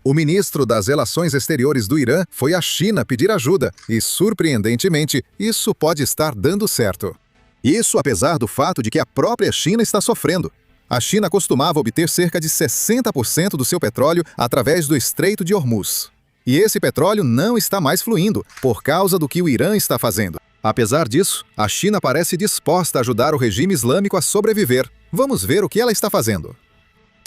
O ministro das Relações Exteriores do Irã foi à China pedir ajuda e, surpreendentemente, isso pode estar dando certo. Isso apesar do fato de que a própria China está sofrendo. A China costumava obter cerca de 60% do seu petróleo através do Estreito de Hormuz. E esse petróleo não está mais fluindo por causa do que o Irã está fazendo. Apesar disso, a China parece disposta a ajudar o regime islâmico a sobreviver. Vamos ver o que ela está fazendo.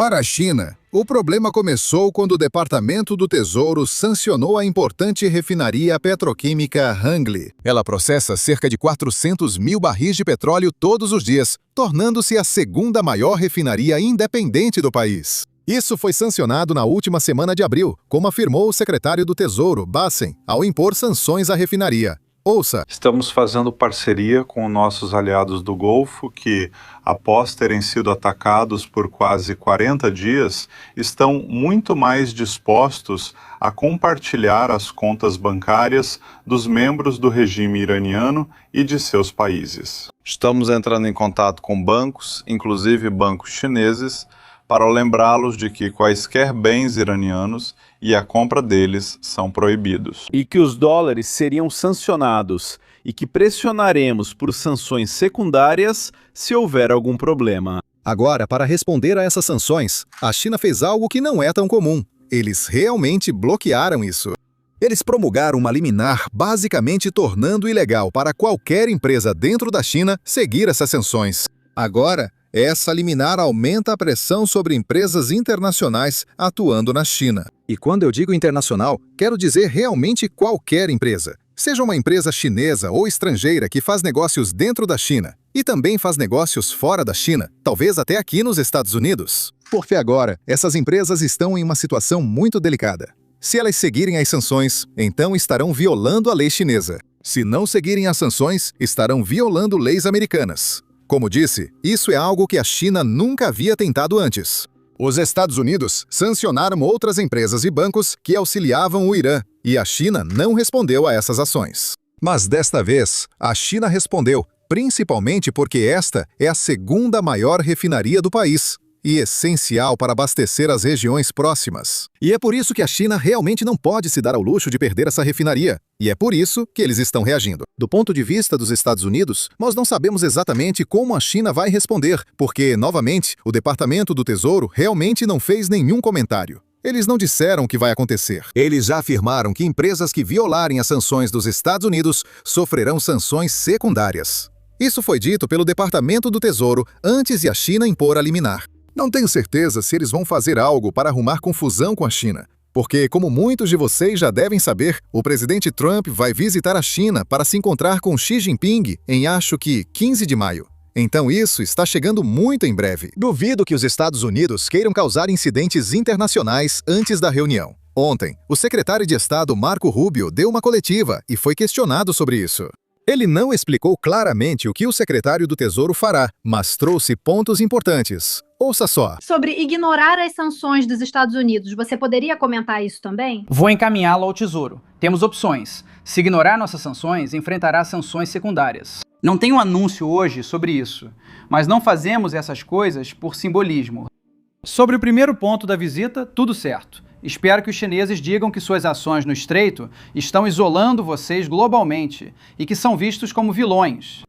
Para a China, o problema começou quando o Departamento do Tesouro sancionou a importante refinaria petroquímica Hangli. Ela processa cerca de 400 mil barris de petróleo todos os dias, tornando-se a segunda maior refinaria independente do país. Isso foi sancionado na última semana de abril, como afirmou o secretário do Tesouro, Bassem, ao impor sanções à refinaria. Ouça. Estamos fazendo parceria com nossos aliados do Golfo que, após terem sido atacados por quase 40 dias, estão muito mais dispostos a compartilhar as contas bancárias dos membros do regime iraniano e de seus países. Estamos entrando em contato com bancos, inclusive bancos chineses, para lembrá-los de que quaisquer bens iranianos e a compra deles são proibidos. E que os dólares seriam sancionados e que pressionaremos por sanções secundárias se houver algum problema. Agora, para responder a essas sanções, a China fez algo que não é tão comum. Eles realmente bloquearam isso. Eles promulgaram uma liminar basicamente tornando ilegal para qualquer empresa dentro da China seguir essas sanções. Agora, essa liminar aumenta a pressão sobre empresas internacionais atuando na China. E quando eu digo internacional, quero dizer realmente qualquer empresa. Seja uma empresa chinesa ou estrangeira que faz negócios dentro da China e também faz negócios fora da China, talvez até aqui nos Estados Unidos. Porque agora, essas empresas estão em uma situação muito delicada. Se elas seguirem as sanções, então estarão violando a lei chinesa. Se não seguirem as sanções, estarão violando leis americanas. Como disse, isso é algo que a China nunca havia tentado antes. Os Estados Unidos sancionaram outras empresas e bancos que auxiliavam o Irã, e a China não respondeu a essas ações. Mas desta vez, a China respondeu, principalmente porque esta é a segunda maior refinaria do país e essencial para abastecer as regiões próximas. E é por isso que a China realmente não pode se dar ao luxo de perder essa refinaria. E é por isso que eles estão reagindo. Do ponto de vista dos Estados Unidos, nós não sabemos exatamente como a China vai responder, porque, novamente, o Departamento do Tesouro realmente não fez nenhum comentário. Eles não disseram o que vai acontecer. Eles já afirmaram que empresas que violarem as sanções dos Estados Unidos sofrerão sanções secundárias. Isso foi dito pelo Departamento do Tesouro antes de a China impor a liminar. Não tenho certeza se eles vão fazer algo para arrumar confusão com a China. Porque, como muitos de vocês já devem saber, o presidente Trump vai visitar a China para se encontrar com Xi Jinping em, acho que, 15 de maio. Então isso está chegando muito em breve. Duvido que os Estados Unidos queiram causar incidentes internacionais antes da reunião. Ontem, o secretário de Estado Marco Rubio deu uma coletiva e foi questionado sobre isso. Ele não explicou claramente o que o secretário do Tesouro fará, mas trouxe pontos importantes. Ouça só. Sobre ignorar as sanções dos Estados Unidos, você poderia comentar isso também? Vou encaminhá-lo ao Tesouro. Temos opções. Se ignorar nossas sanções, enfrentará sanções secundárias. Não tem um anúncio hoje sobre isso, mas não fazemos essas coisas por simbolismo. Sobre o primeiro ponto da visita, tudo certo. Espero que os chineses digam que suas ações no Estreito estão isolando vocês globalmente e que são vistos como vilões.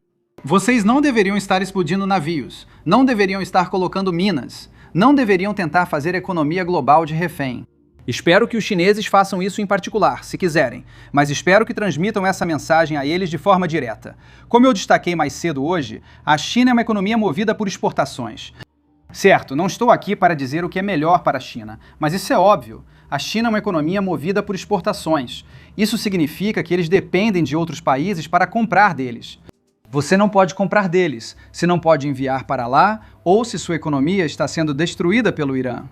Vocês não deveriam estar explodindo navios, não deveriam estar colocando minas, não deveriam tentar fazer economia global de refém. Espero que os chineses façam isso em particular, se quiserem, mas espero que transmitam essa mensagem a eles de forma direta. Como eu destaquei mais cedo hoje, a China é uma economia movida por exportações. Certo, não estou aqui para dizer o que é melhor para a China, mas isso é óbvio. A China é uma economia movida por exportações. Isso significa que eles dependem de outros países para comprar deles. Você não pode comprar deles, se não pode enviar para lá ou se sua economia está sendo destruída pelo Irã.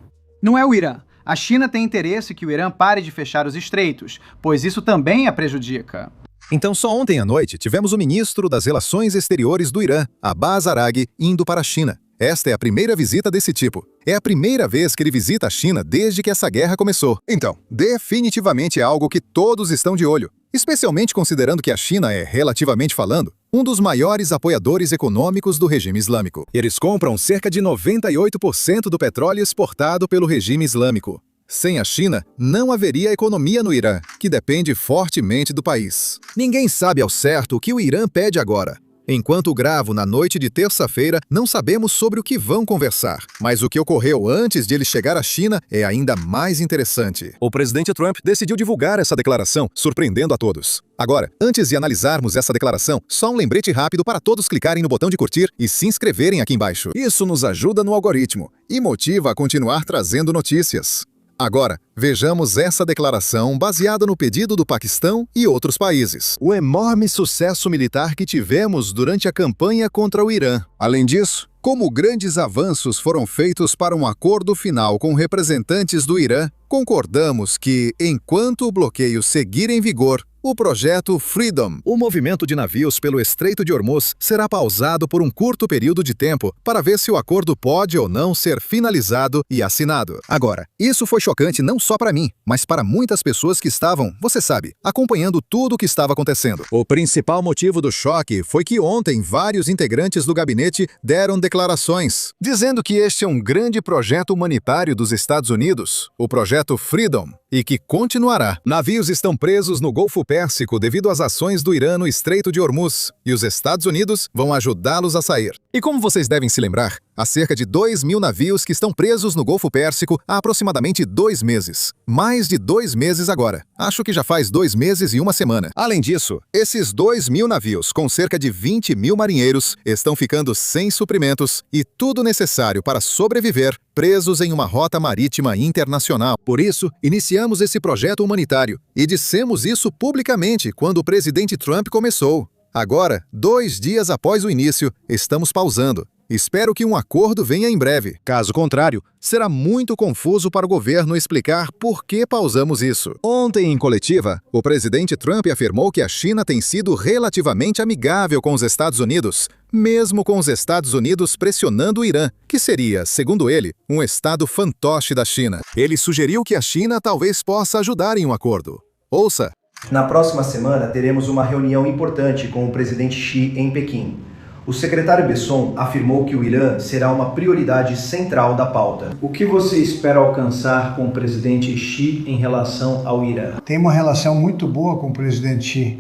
Não é o Irã. A China tem interesse que o Irã pare de fechar os estreitos, pois isso também a prejudica. Então, só ontem à noite, tivemos o ministro das Relações Exteriores do Irã, Abbas Araghi, indo para a China. Esta é a primeira visita desse tipo. É a primeira vez que ele visita a China desde que essa guerra começou. Então, definitivamente é algo que todos estão de olho. especialmente considerando que a China é, relativamente falando, um dos maiores apoiadores econômicos do regime islâmico. Eles compram cerca de 98% do petróleo exportado pelo regime islâmico. Sem a China, não haveria economia no Irã, que depende fortemente do país. Ninguém sabe ao certo o que o Irã pede agora. Enquanto gravo na noite de terça-feira, não sabemos sobre o que vão conversar. Mas o que ocorreu antes de ele chegar à China é ainda mais interessante. O presidente Trump decidiu divulgar essa declaração, surpreendendo a todos. Agora, antes de analisarmos essa declaração, só um lembrete rápido para todos clicarem no botão de curtir e se inscreverem aqui embaixo. Isso nos ajuda no algoritmo e motiva a continuar trazendo notícias. Agora, vejamos essa declaração baseada no pedido do Paquistão e outros países. O enorme sucesso militar que tivemos durante a campanha contra o Irã. Além disso, como grandes avanços foram feitos para um acordo final com representantes do Irã, concordamos que, enquanto o bloqueio seguir em vigor, o projeto Freedom, o movimento de navios pelo Estreito de Hormuz, será pausado por um curto período de tempo para ver se o acordo pode ou não ser finalizado e assinado. Agora, isso foi chocante não só para mim, mas para muitas pessoas que estavam, você sabe, acompanhando tudo o que estava acontecendo. O principal motivo do choque foi que ontem vários integrantes do gabinete deram declarações, dizendo que este é um grande projeto humanitário dos Estados Unidos, o projeto Freedom, e que continuará. Navios estão presos no Golfo Pérsico devido às ações do Irã no Estreito de Hormuz, e os Estados Unidos vão ajudá-los a sair. E como vocês devem se lembrar, há cerca de 2.000 navios que estão presos no Golfo Pérsico há aproximadamente 2 meses. Mais de 2 meses agora. Acho que já faz 2 meses e 1 semana. Além disso, esses 2.000 navios, com cerca de 20.000 marinheiros, estão ficando sem suprimentos e tudo necessário para sobreviver, presos em uma rota marítima internacional. Por isso, iniciamos esse projeto humanitário e dissemos isso publicamente quando o presidente Trump começou. Agora, 2 dias após o início, estamos pausando. Espero que um acordo venha em breve. Caso contrário, será muito confuso para o governo explicar por que pausamos isso. Ontem, em coletiva, o presidente Trump afirmou que a China tem sido relativamente amigável com os Estados Unidos, mesmo com os Estados Unidos pressionando o Irã, que seria, segundo ele, um estado fantoche da China. Ele sugeriu que a China talvez possa ajudar em um acordo. Ouça. Na próxima semana, teremos uma reunião importante com o presidente Xi em Pequim. O secretário Besson afirmou que o Irã será uma prioridade central da pauta. O que você espera alcançar com o presidente Xi em relação ao Irã? Tem uma relação muito boa com o presidente Xi.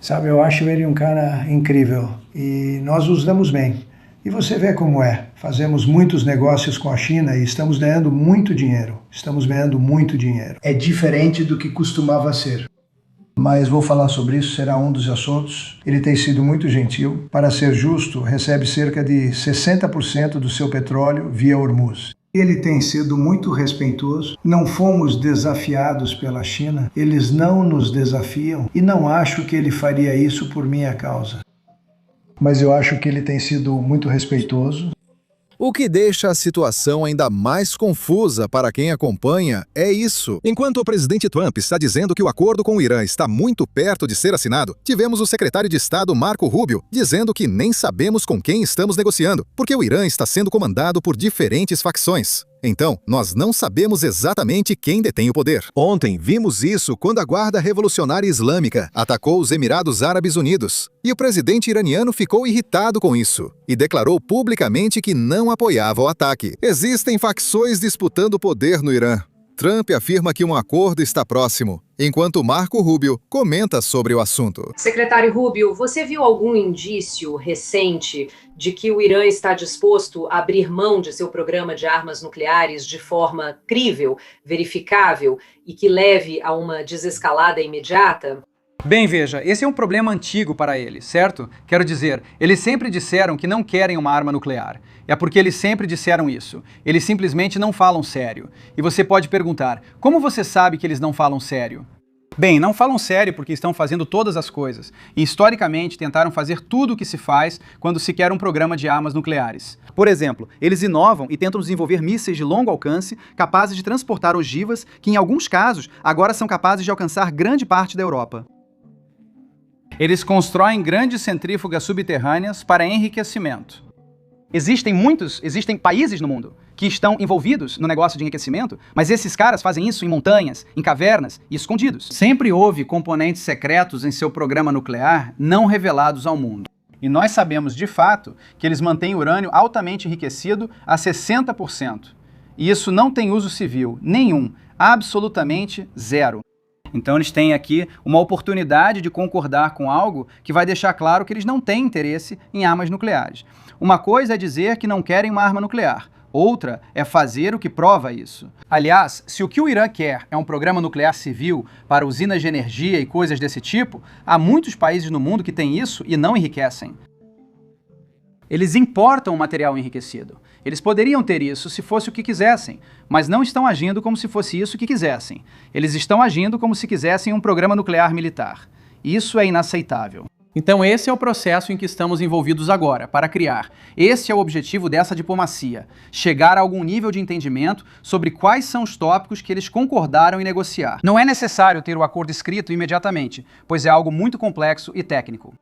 Sabe, eu acho ele um cara incrível e nós nos damos bem. E você vê como é. Fazemos muitos negócios com a China e estamos ganhando muito dinheiro. É diferente do que costumava ser. Mas vou falar sobre isso, será um dos assuntos. Ele tem sido muito gentil. Para ser justo, recebe cerca de 60% do seu petróleo via Hormuz. Ele tem sido muito respeitoso. Não fomos desafiados pela China. Eles não nos desafiam e não acho que ele faria isso por minha causa. Mas eu acho que ele tem sido muito respeitoso. O que deixa a situação ainda mais confusa para quem acompanha é isso. Enquanto o presidente Trump está dizendo que o acordo com o Irã está muito perto de ser assinado, tivemos o secretário de Estado Marco Rubio dizendo que nem sabemos com quem estamos negociando, porque o Irã está sendo comandado por diferentes facções. Então, nós não sabemos exatamente quem detém o poder. Ontem, vimos isso quando a Guarda Revolucionária Islâmica atacou os Emirados Árabes Unidos. E o presidente iraniano ficou irritado com isso e declarou publicamente que não apoiava o ataque. Existem facções disputando o poder no Irã. Trump afirma que um acordo está próximo, enquanto Marco Rubio comenta sobre o assunto. Secretário Rubio, você viu algum indício recente de que o Irã está disposto a abrir mão de seu programa de armas nucleares de forma crível, verificável e que leve a uma desescalada imediata? Bem, veja, esse é um problema antigo para eles, certo? Quero dizer, eles sempre disseram que não querem uma arma nuclear. É porque eles sempre disseram isso. Eles simplesmente não falam sério. E você pode perguntar, como você sabe que eles não falam sério? Bem, não falam sério porque estão fazendo todas as coisas. E historicamente tentaram fazer tudo o que se faz quando se quer um programa de armas nucleares. Por exemplo, eles inovam e tentam desenvolver mísseis de longo alcance capazes de transportar ogivas que, em alguns casos, agora são capazes de alcançar grande parte da Europa. Eles constroem grandes centrífugas subterrâneas para enriquecimento. Existem países no mundo que estão envolvidos no negócio de enriquecimento, mas esses caras fazem isso em montanhas, em cavernas e escondidos. Sempre houve componentes secretos em seu programa nuclear não revelados ao mundo. E nós sabemos, de fato, que eles mantêm urânio altamente enriquecido a 60%. E isso não tem uso civil nenhum, absolutamente zero. Então eles têm aqui uma oportunidade de concordar com algo que vai deixar claro que eles não têm interesse em armas nucleares. Uma coisa é dizer que não querem uma arma nuclear, outra é fazer o que prova isso. Aliás, se o que o Irã quer é um programa nuclear civil para usinas de energia e coisas desse tipo, há muitos países no mundo que têm isso e não enriquecem. Eles importam o material enriquecido. Eles poderiam ter isso se fosse o que quisessem, mas não estão agindo como se fosse isso que quisessem. Eles estão agindo como se quisessem um programa nuclear militar. Isso é inaceitável. Então esse é o processo em que estamos envolvidos agora, para criar. Esse é o objetivo dessa diplomacia, chegar a algum nível de entendimento sobre quais são os tópicos que eles concordaram em negociar. Não é necessário ter o acordo escrito imediatamente, pois é algo muito complexo e técnico.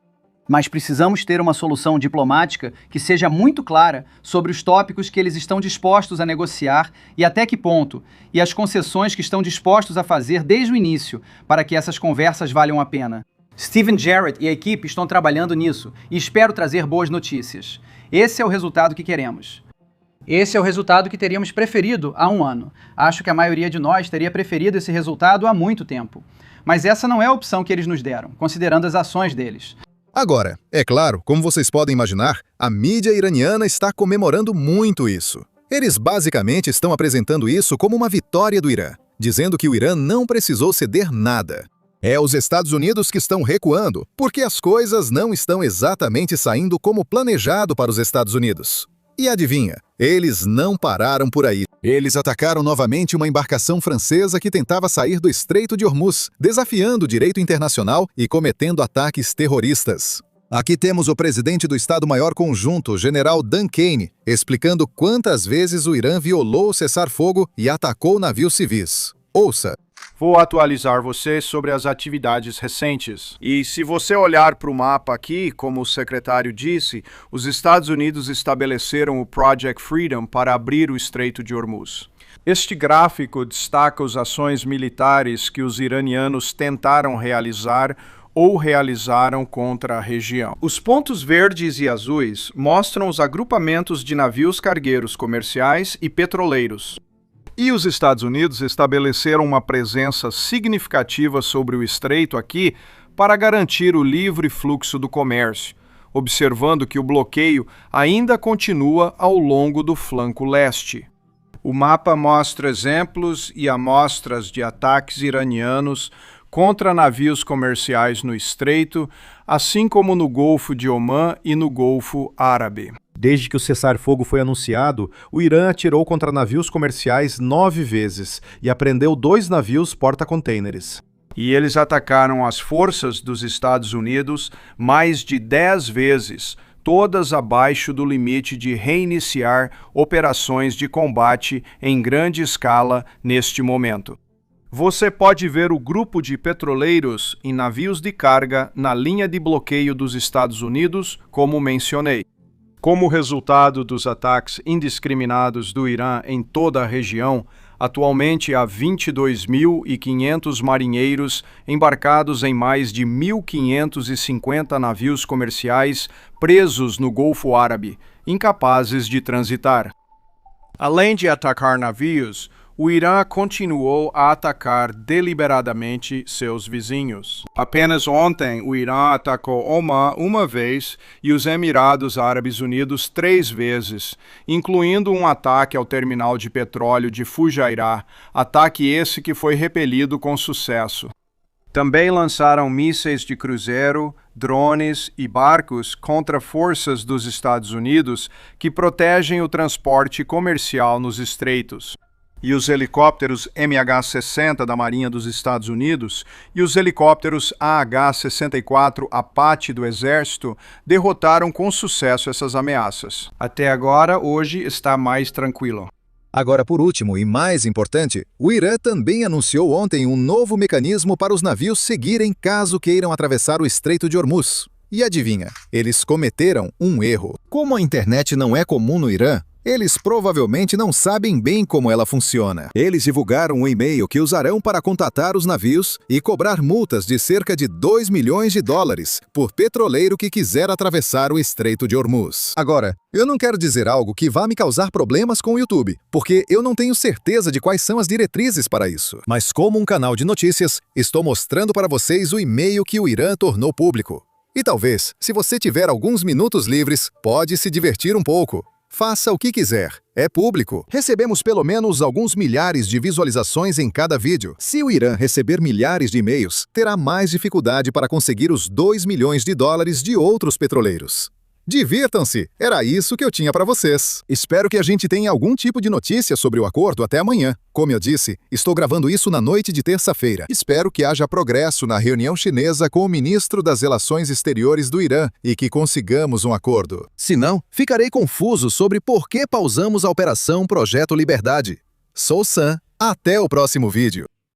Mas precisamos ter uma solução diplomática que seja muito clara sobre os tópicos que eles estão dispostos a negociar e até que ponto, e as concessões que estão dispostos a fazer desde o início, para que essas conversas valham a pena. Steven Jarrett e a equipe estão trabalhando nisso e espero trazer boas notícias. Esse é o resultado que queremos. Esse é o resultado que teríamos preferido há um ano. Acho que a maioria de nós teria preferido esse resultado há muito tempo. Mas essa não é a opção que eles nos deram, considerando as ações deles. Agora, é claro, como vocês podem imaginar, a mídia iraniana está comemorando muito isso. Eles basicamente estão apresentando isso como uma vitória do Irã, dizendo que o Irã não precisou ceder nada. É os Estados Unidos que estão recuando, porque as coisas não estão exatamente saindo como planejado para os Estados Unidos. E adivinha, eles não pararam por aí. Eles atacaram novamente uma embarcação francesa que tentava sair do Estreito de Hormuz, desafiando o direito internacional e cometendo ataques terroristas. Aqui temos o presidente do Estado-Maior Conjunto, General Dan Kane, explicando quantas vezes o Irã violou o cessar-fogo e atacou navios civis. Ouça. Vou atualizar você sobre as atividades recentes. E se você olhar para o mapa aqui, como o secretário disse, os Estados Unidos estabeleceram o Project Freedom para abrir o Estreito de Hormuz. Este gráfico destaca as ações militares que os iranianos tentaram realizar ou realizaram contra a região. Os pontos verdes e azuis mostram os agrupamentos de navios cargueiros comerciais e petroleiros. E os Estados Unidos estabeleceram uma presença significativa sobre o estreito aqui para garantir o livre fluxo do comércio, observando que o bloqueio ainda continua ao longo do flanco leste. O mapa mostra exemplos e amostras de ataques iranianos contra navios comerciais no estreito, assim como no Golfo de Omã e no Golfo Árabe. Desde que o cessar-fogo foi anunciado, o Irã atirou contra navios comerciais 9 vezes e apreendeu 2 navios porta-contêineres. E eles atacaram as forças dos Estados Unidos mais de 10 vezes, todas abaixo do limite de reiniciar operações de combate em grande escala neste momento. Você pode ver o grupo de petroleiros em navios de carga na linha de bloqueio dos Estados Unidos, como mencionei. Como resultado dos ataques indiscriminados do Irã em toda a região, atualmente há 22.500 marinheiros embarcados em mais de 1.550 navios comerciais presos no Golfo Árabe, incapazes de transitar. Além de atacar navios, o Irã continuou a atacar deliberadamente seus vizinhos. Apenas ontem, o Irã atacou Omã uma vez e os Emirados Árabes Unidos 3 vezes, incluindo um ataque ao terminal de petróleo de Fujairah, ataque esse que foi repelido com sucesso. Também lançaram mísseis de cruzeiro, drones e barcos contra forças dos Estados Unidos que protegem o transporte comercial nos estreitos. E os helicópteros MH-60 da Marinha dos Estados Unidos e os helicópteros AH-64 Apache do Exército derrotaram com sucesso essas ameaças. Até agora, hoje está mais tranquilo. Agora, por último e mais importante, o Irã também anunciou ontem um novo mecanismo para os navios seguirem caso queiram atravessar o Estreito de Hormuz. E adivinha, eles cometeram um erro. Como a internet não é comum no Irã, eles provavelmente não sabem bem como ela funciona. Eles divulgaram um e-mail que usarão para contatar os navios e cobrar multas de cerca de 2 milhões de dólares por petroleiro que quiser atravessar o Estreito de Hormuz. Agora, eu não quero dizer algo que vá me causar problemas com o YouTube, porque eu não tenho certeza de quais são as diretrizes para isso. Mas como um canal de notícias, estou mostrando para vocês o e-mail que o Irã tornou público. E talvez, se você tiver alguns minutos livres, pode se divertir um pouco. Faça o que quiser. É público. Recebemos pelo menos alguns milhares de visualizações em cada vídeo. Se o Irã receber milhares de e-mails, terá mais dificuldade para conseguir os 2 milhões de dólares de outros petroleiros. Divirtam-se! Era isso que eu tinha para vocês. Espero que a gente tenha algum tipo de notícia sobre o acordo até amanhã. Como eu disse, estou gravando isso na noite de terça-feira. Espero que haja progresso na reunião chinesa com o ministro das Relações Exteriores do Irã e que consigamos um acordo. Se não, ficarei confuso sobre por que pausamos a Operação Projeto Liberdade. Sou Sam. Até o próximo vídeo.